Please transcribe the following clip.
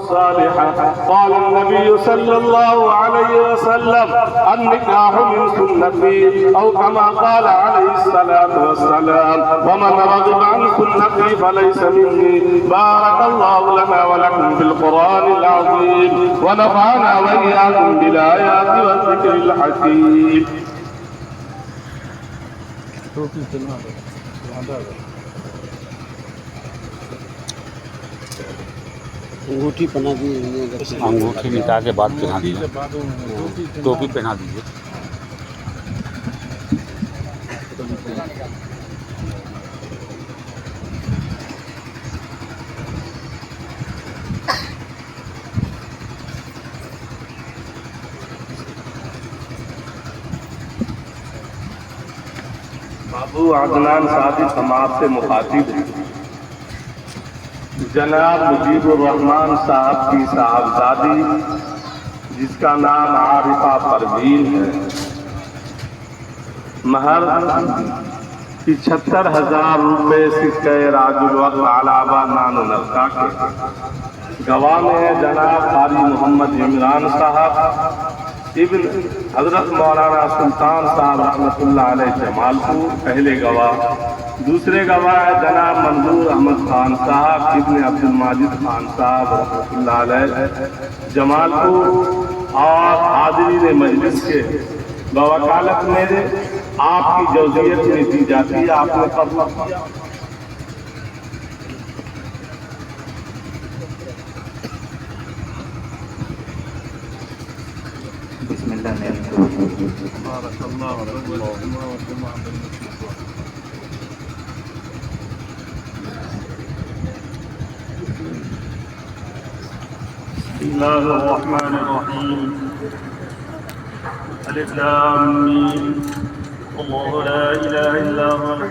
صالحة. قال النبي صلى الله عليه وسلم النكاح من سنتي أو كما قال عليه الصلاة والسلام ومن رغب عن سنتي فليس مني. بارك الله لنا ولكم في القرآن العظيم ونفعنا وإياكم بالآيات والذكر الحكيم. अंगूठी पहना दी, अंगूठी निकाह के बाद पहना दीजिए, टोपी पहना दीजिए। बाबू अदनान सादिक समाज से मुखातिब हैं। जनाब मुजीबुर रहमान साहब की साहबजादी जिसका नाम आरिफा परवीन है, महर 75,000 रुपये सिक्के राजुल वक्त अलावा नानो नक्का के गवाह में जनाब कारी मोहम्मद इमरान साहब इब्न हजरत मौलाना सुल्तान साहब रहमतुल्लाह अलैह जमालपुर पहले गवाह। दूसरे गवाह है जनाब मंजूर अहमद खान साहब इब्न अब्दुल माजिद खान साहब रहमतुल्लाह अलैह जमालपुर। और हाज़रीन मजलिस के बवकालत में आपकी जौजियत में दी जाती है। आपने कब किया? बिस्मिल्लाहिर्रहमानिर्रहीम। अलिफ लाम मीम। अल्लाहु ला इलाहा इल्ला हुवल